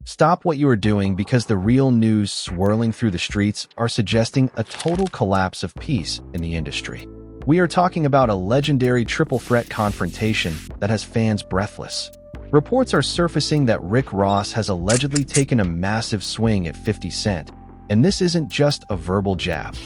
Stop what you are doing because the real news swirling through the streets are suggesting a total collapse of peace in the industry. We are talking about a legendary triple threat confrontation that has fans breathless. Reports are surfacing that Rick Ross has allegedly taken a massive swing at 50 Cent, and this isn't just a verbal jab.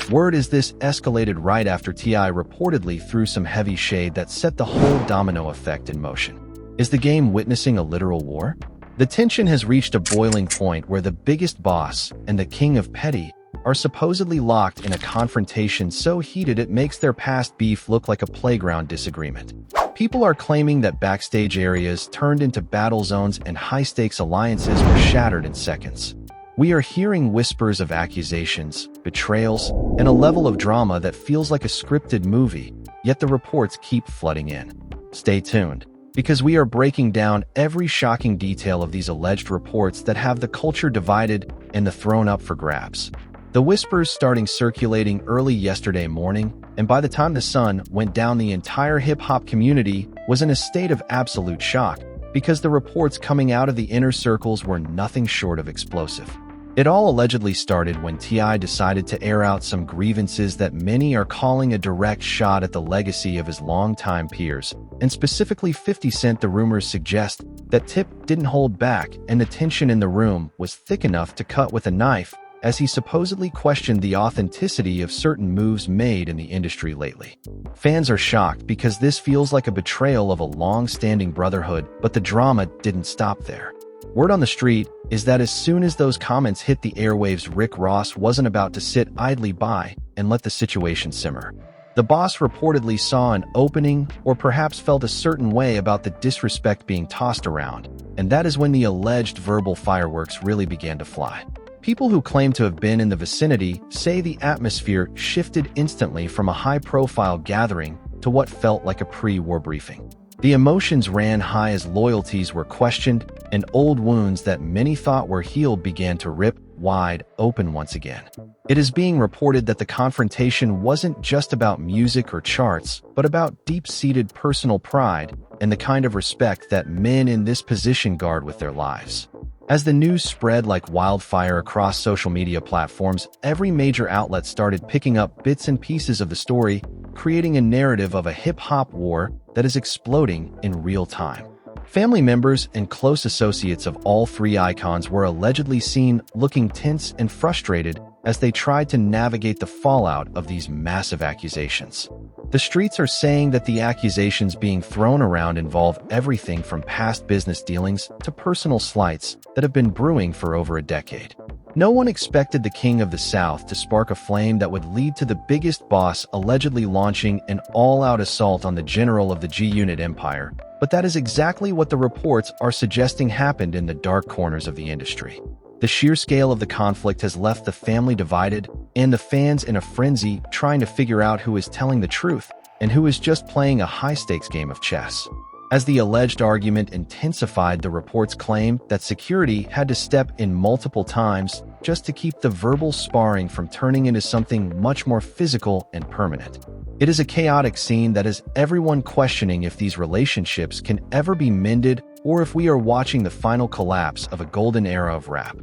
Word is this escalated right after T.I. reportedly threw some heavy shade that set the whole domino effect in motion. Is the game witnessing a literal war? The tension has reached a boiling point where the biggest boss and the king of petty are supposedly locked in a confrontation so heated it makes their past beef look like a playground disagreement. People are claiming that backstage areas turned into battle zones and high-stakes alliances were shattered in seconds. We are hearing whispers of accusations, betrayals, and a level of drama that feels like a scripted movie, yet the reports keep flooding in. Stay tuned, because we are breaking down every shocking detail of these alleged reports that have the culture divided and the throne up for grabs. The whispers starting circulating early yesterday morning, and by the time the sun went down, the entire hip-hop community was in a state of absolute shock because the reports coming out of the inner circles were nothing short of explosive. It all allegedly started when T.I. decided to air out some grievances that many are calling a direct shot at the legacy of his longtime peers, and specifically 50 Cent. The rumors suggest that Tip didn't hold back and the tension in the room was thick enough to cut with a knife, as he supposedly questioned the authenticity of certain moves made in the industry lately. Fans are shocked because this feels like a betrayal of a long-standing brotherhood, but the drama didn't stop there. Word on the street is that as soon as those comments hit the airwaves, Rick Ross wasn't about to sit idly by and let the situation simmer. The boss reportedly saw an opening or perhaps felt a certain way about the disrespect being tossed around, and that is when the alleged verbal fireworks really began to fly. People who claim to have been in the vicinity say the atmosphere shifted instantly from a high-profile gathering to what felt like a pre-war briefing. The emotions ran high as loyalties were questioned, and old wounds that many thought were healed began to rip wide open once again. It is being reported that the confrontation wasn't just about music or charts, but about deep-seated personal pride and the kind of respect that men in this position guard with their lives. As the news spread like wildfire across social media platforms, every major outlet started picking up bits and pieces of the story, creating a narrative of a hip-hop war that is exploding in real time. Family members and close associates of all three icons were allegedly seen looking tense and frustrated as they tried to navigate the fallout of these massive accusations. The streets are saying that the accusations being thrown around involve everything from past business dealings to personal slights that have been brewing for over a decade. No one expected the King of the South to spark a flame that would lead to the biggest boss allegedly launching an all-out assault on the general of the G-Unit empire, but that is exactly what the reports are suggesting happened in the dark corners of the industry. The sheer scale of the conflict has left the family divided and the fans in a frenzy trying to figure out who is telling the truth and who is just playing a high-stakes game of chess. As the alleged argument intensified, the reports claim that security had to step in multiple times just to keep the verbal sparring from turning into something much more physical and permanent. It is a chaotic scene that has everyone questioning if these relationships can ever be mended or if we are watching the final collapse of a golden era of rap.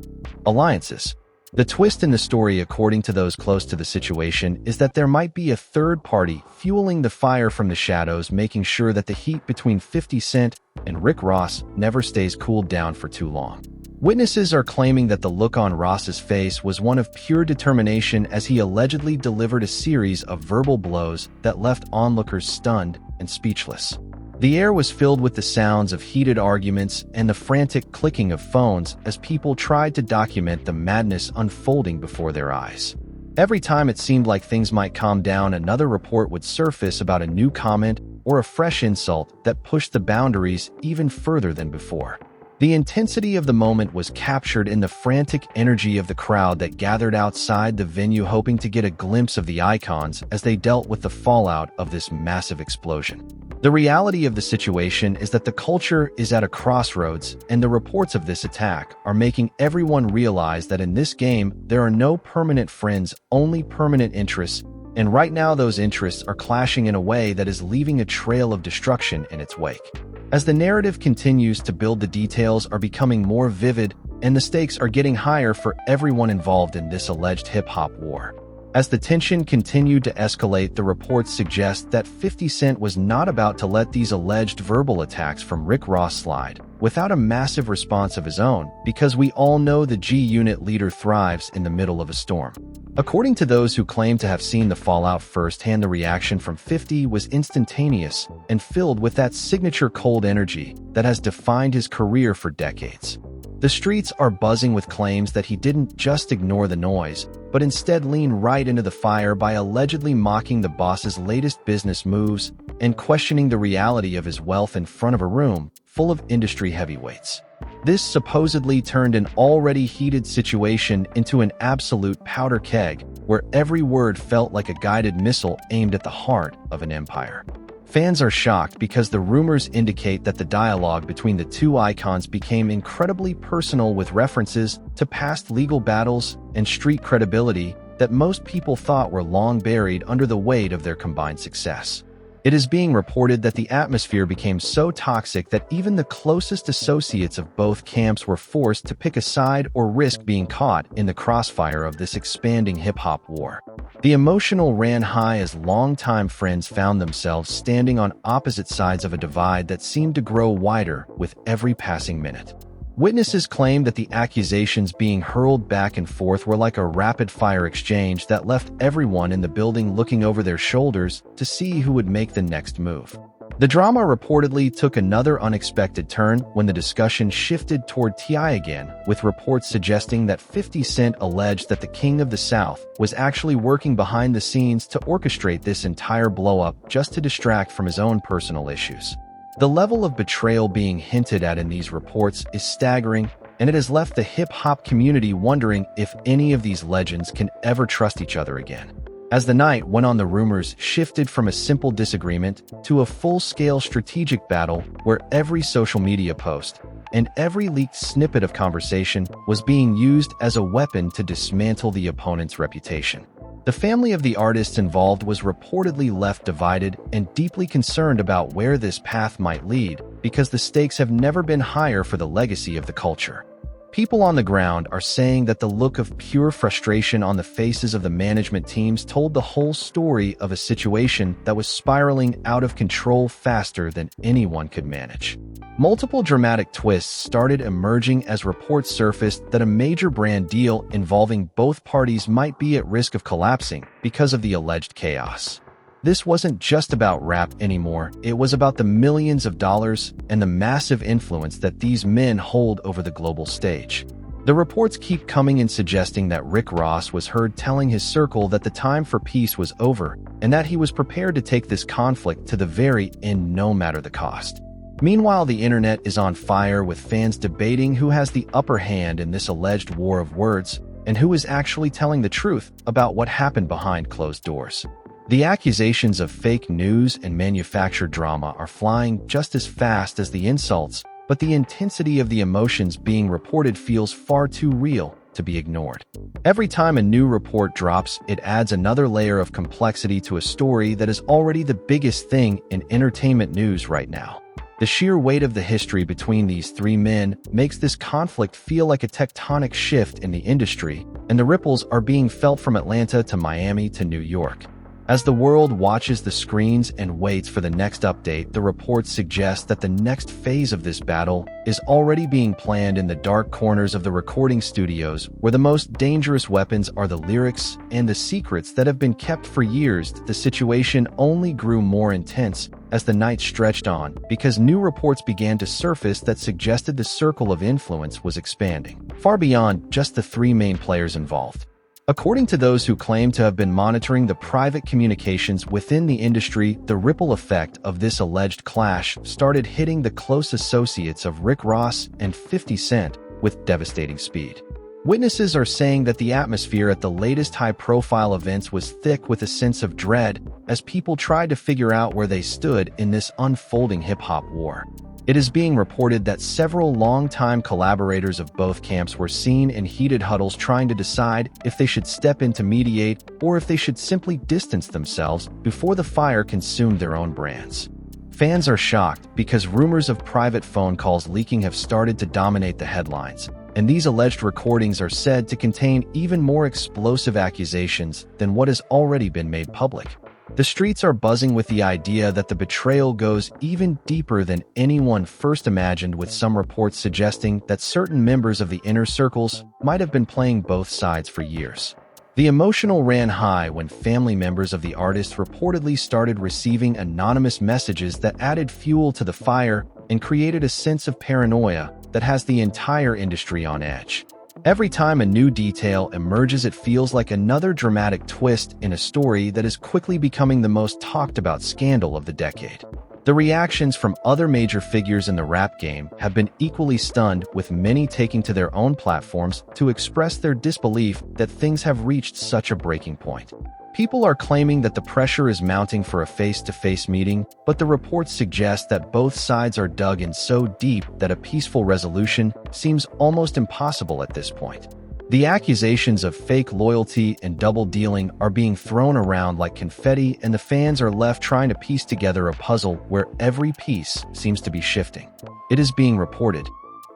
Alliances. The twist in the story, according to those close to the situation, is that there might be a third party fueling the fire from the shadows, making sure that the heat between 50 Cent and Rick Ross never stays cooled down for too long. Witnesses are claiming that the look on Ross's face was one of pure determination as he allegedly delivered a series of verbal blows that left onlookers stunned and speechless. The air was filled with the sounds of heated arguments and the frantic clicking of phones as people tried to document the madness unfolding before their eyes. Every time it seemed like things might calm down, another report would surface about a new comment or a fresh insult that pushed the boundaries even further than before. The intensity of the moment was captured in the frantic energy of the crowd that gathered outside the venue, hoping to get a glimpse of the icons as they dealt with the fallout of this massive explosion. The reality of the situation is that the culture is at a crossroads, and the reports of this attack are making everyone realize that in this game, there are no permanent friends, only permanent interests, and right now those interests are clashing in a way that is leaving a trail of destruction in its wake. As the narrative continues to build, the details are becoming more vivid and the stakes are getting higher for everyone involved in this alleged hip-hop war. As the tension continued to escalate, the reports suggest that 50 Cent was not about to let these alleged verbal attacks from Rick Ross slide without a massive response of his own, because we all know the G-Unit leader thrives in the middle of a storm. According to those who claim to have seen the fallout firsthand, the reaction from 50 was instantaneous and filled with that signature cold energy that has defined his career for decades. The streets are buzzing with claims that he didn't just ignore the noise, but instead lean right into the fire by allegedly mocking the boss's latest business moves and questioning the reality of his wealth in front of a room full of industry heavyweights. This supposedly turned an already heated situation into an absolute powder keg, where every word felt like a guided missile aimed at the heart of an empire. Fans are shocked because the rumors indicate that the dialogue between the two icons became incredibly personal, with references to past legal battles and street credibility that most people thought were long buried under the weight of their combined success. It is being reported that the atmosphere became so toxic that even the closest associates of both camps were forced to pick a side or risk being caught in the crossfire of this expanding hip-hop war. The emotional ran high as longtime friends found themselves standing on opposite sides of a divide that seemed to grow wider with every passing minute. Witnesses claim that the accusations being hurled back and forth were like a rapid-fire exchange that left everyone in the building looking over their shoulders to see who would make the next move. The drama reportedly took another unexpected turn when the discussion shifted toward T.I. again, with reports suggesting that 50 Cent alleged that the King of the South was actually working behind the scenes to orchestrate this entire blow-up just to distract from his own personal issues. The level of betrayal being hinted at in these reports is staggering, and it has left the hip-hop community wondering if any of these legends can ever trust each other again. As the night went on, the rumors shifted from a simple disagreement to a full-scale strategic battle where every social media post and every leaked snippet of conversation was being used as a weapon to dismantle the opponent's reputation. The family of the artists involved was reportedly left divided and deeply concerned about where this path might lead, because the stakes have never been higher for the legacy of the culture. People on the ground are saying that the look of pure frustration on the faces of the management teams told the whole story of a situation that was spiraling out of control faster than anyone could manage. Multiple dramatic twists started emerging as reports surfaced that a major brand deal involving both parties might be at risk of collapsing because of the alleged chaos. This wasn't just about rap anymore, it was about the millions of dollars and the massive influence that these men hold over the global stage. The reports keep coming in suggesting that Rick Ross was heard telling his circle that the time for peace was over and that he was prepared to take this conflict to the very end no matter the cost. Meanwhile, the internet is on fire, with fans debating who has the upper hand in this alleged war of words and who is actually telling the truth about what happened behind closed doors. The accusations of fake news and manufactured drama are flying just as fast as the insults, but the intensity of the emotions being reported feels far too real to be ignored. Every time a new report drops, it adds another layer of complexity to a story that is already the biggest thing in entertainment news right now. The sheer weight of the history between these three men makes this conflict feel like a tectonic shift in the industry, and the ripples are being felt from Atlanta to Miami to New York. As the world watches the screens and waits for the next update, the reports suggest that the next phase of this battle is already being planned in the dark corners of the recording studios, where the most dangerous weapons are the lyrics and the secrets that have been kept for years. The situation only grew more intense as the night stretched on, because new reports began to surface that suggested the circle of influence was expanding, far beyond just the three main players involved. According to those who claim to have been monitoring the private communications within the industry, the ripple effect of this alleged clash started hitting the close associates of Rick Ross and 50 Cent with devastating speed. Witnesses are saying that the atmosphere at the latest high-profile events was thick with a sense of dread as people tried to figure out where they stood in this unfolding hip-hop war. It is being reported that several longtime collaborators of both camps were seen in heated huddles trying to decide if they should step in to mediate or if they should simply distance themselves before the fire consumed their own brands. Fans are shocked because rumors of private phone calls leaking have started to dominate the headlines, and these alleged recordings are said to contain even more explosive accusations than what has already been made public. The streets are buzzing with the idea that the betrayal goes even deeper than anyone first imagined, with some reports suggesting that certain members of the inner circles might have been playing both sides for years. The emotional ran high when family members of the artist reportedly started receiving anonymous messages that added fuel to the fire and created a sense of paranoia that has the entire industry on edge. Every time a new detail emerges, it feels like another dramatic twist in a story that is quickly becoming the most talked about scandal of the decade. The reactions from other major figures in the rap game have been equally stunned, with many taking to their own platforms to express their disbelief that things have reached such a breaking point. People are claiming that the pressure is mounting for a face-to-face meeting, but the reports suggest that both sides are dug in so deep that a peaceful resolution seems almost impossible at this point. The accusations of fake loyalty and double-dealing are being thrown around like confetti, and the fans are left trying to piece together a puzzle where every piece seems to be shifting. It is being reported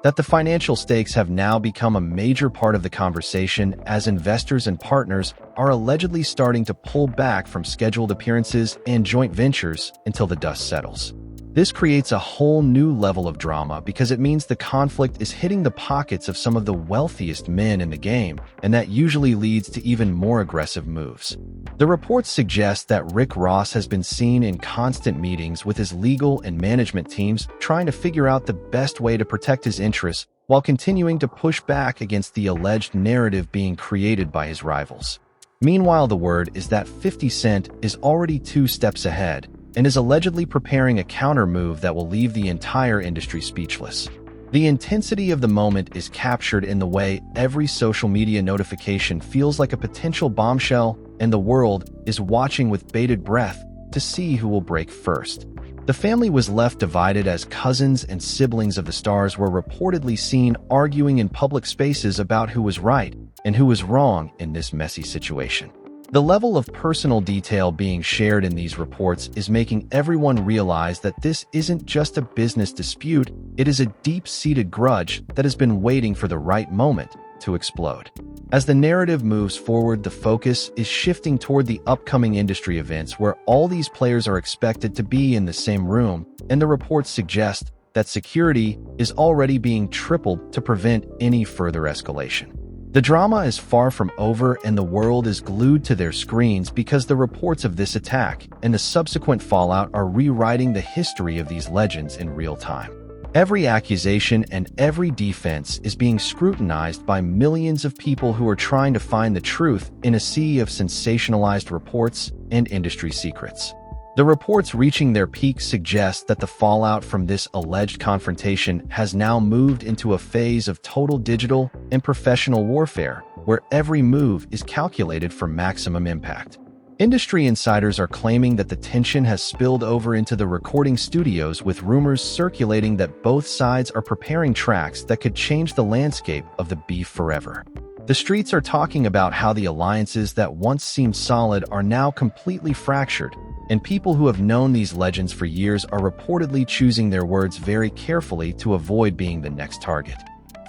that the financial stakes have now become a major part of the conversation, as investors and partners are allegedly starting to pull back from scheduled appearances and joint ventures until the dust settles. This creates a whole new level of drama because it means the conflict is hitting the pockets of some of the wealthiest men in the game, and that usually leads to even more aggressive moves. The reports suggest that Rick Ross has been seen in constant meetings with his legal and management teams, trying to figure out the best way to protect his interests while continuing to push back against the alleged narrative being created by his rivals. Meanwhile, the word is that 50 Cent is already 2 steps ahead and is allegedly preparing a counter move that will leave the entire industry speechless. The intensity of the moment is captured in the way every social media notification feels like a potential bombshell, and the world is watching with bated breath to see who will break first. The family was left divided, as cousins and siblings of the stars were reportedly seen arguing in public spaces about who was right and who was wrong in this messy situation. The level of personal detail being shared in these reports is making everyone realize that this isn't just a business dispute, it is a deep-seated grudge that has been waiting for the right moment to explode. As the narrative moves forward, the focus is shifting toward the upcoming industry events where all these players are expected to be in the same room, and the reports suggest that security is already being tripled to prevent any further escalation. The drama is far from over, and the world is glued to their screens because the reports of this attack and the subsequent fallout are rewriting the history of these legends in real time. Every accusation and every defense is being scrutinized by millions of people who are trying to find the truth in a sea of sensationalized reports and industry secrets. The reports reaching their peak suggest that the fallout from this alleged confrontation has now moved into a phase of total digital and professional warfare, where every move is calculated for maximum impact. Industry insiders are claiming that the tension has spilled over into the recording studios, with rumors circulating that both sides are preparing tracks that could change the landscape of the beef forever. The streets are talking about how the alliances that once seemed solid are now completely fractured, and people who have known these legends for years are reportedly choosing their words very carefully to avoid being the next target.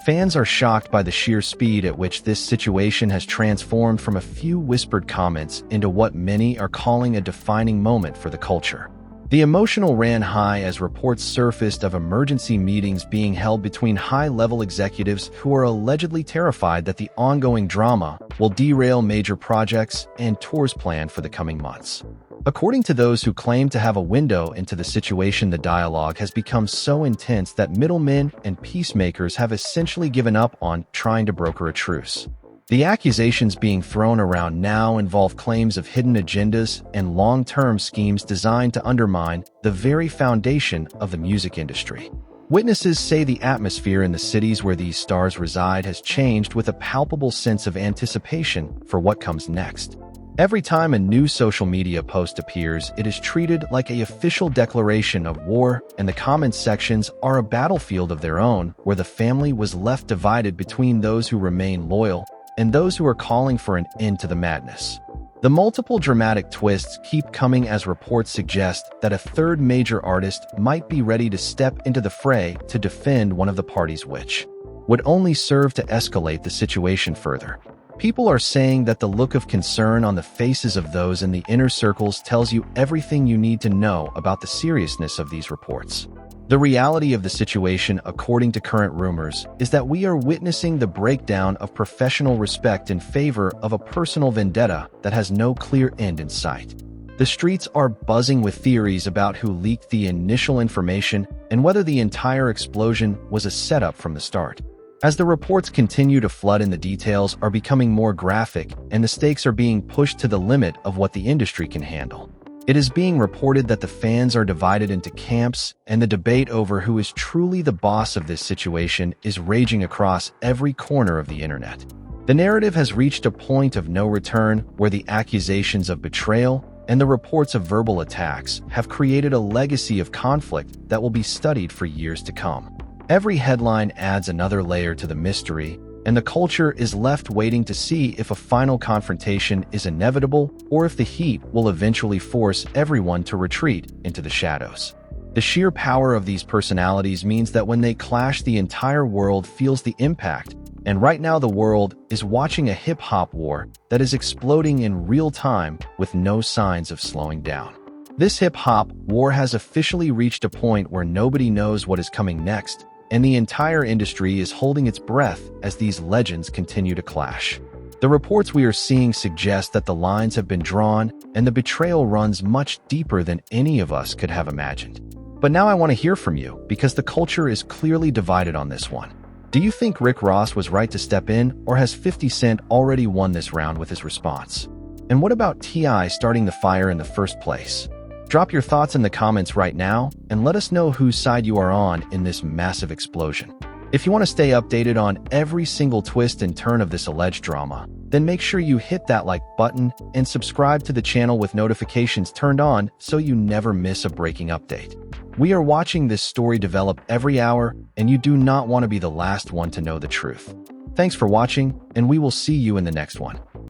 Fans are shocked by the sheer speed at which this situation has transformed from a few whispered comments into what many are calling a defining moment for the culture. The emotional ran high as reports surfaced of emergency meetings being held between high-level executives who are allegedly terrified that the ongoing drama will derail major projects and tours planned for the coming months. According to those who claim to have a window into the situation, the dialogue has become so intense that middlemen and peacemakers have essentially given up on trying to broker a truce. The accusations being thrown around now involve claims of hidden agendas and long-term schemes designed to undermine the very foundation of the music industry. Witnesses say the atmosphere in the cities where these stars reside has changed, with a palpable sense of anticipation for what comes next. Every time a new social media post appears, it is treated like an official declaration of war, and the comment sections are a battlefield of their own, where the family was left divided between those who remain loyal and those who are calling for an end to the madness. The multiple dramatic twists keep coming as reports suggest that a third major artist might be ready to step into the fray to defend one of the parties, which would only serve to escalate the situation further. People are saying that the look of concern on the faces of those in the inner circles tells you everything you need to know about the seriousness of these reports. The reality of the situation, according to current rumors, is that we are witnessing the breakdown of professional respect in favor of a personal vendetta that has no clear end in sight. The streets are buzzing with theories about who leaked the initial information and whether the entire explosion was a setup from the start. As the reports continue to flood in, the details are becoming more graphic and the stakes are being pushed to the limit of what the industry can handle. It is being reported that the fans are divided into camps, and the debate over who is truly the boss of this situation is raging across every corner of the internet. The narrative has reached a point of no return where the accusations of betrayal and the reports of verbal attacks have created a legacy of conflict that will be studied for years to come. Every headline adds another layer to the mystery, and the culture is left waiting to see if a final confrontation is inevitable or if the heat will eventually force everyone to retreat into the shadows. The sheer power of these personalities means that when they clash, the entire world feels the impact, and right now the world is watching a hip-hop war that is exploding in real time with no signs of slowing down. This hip-hop war has officially reached a point where nobody knows what is coming next, and the entire industry is holding its breath as these legends continue to clash. The reports we are seeing suggest that the lines have been drawn and the betrayal runs much deeper than any of us could have imagined. But now I want to hear from you, because the culture is clearly divided on this one. Do you think Rick Ross was right to step in, or has 50 Cent already won this round with his response? And what about T.I. starting the fire in the first place? Drop your thoughts in the comments right now and let us know whose side you are on in this massive explosion. If you want to stay updated on every single twist and turn of this alleged drama, then make sure you hit that like button and subscribe to the channel with notifications turned on so you never miss a breaking update. We are watching this story develop every hour, and you do not want to be the last one to know the truth. Thanks for watching, and we will see you in the next one.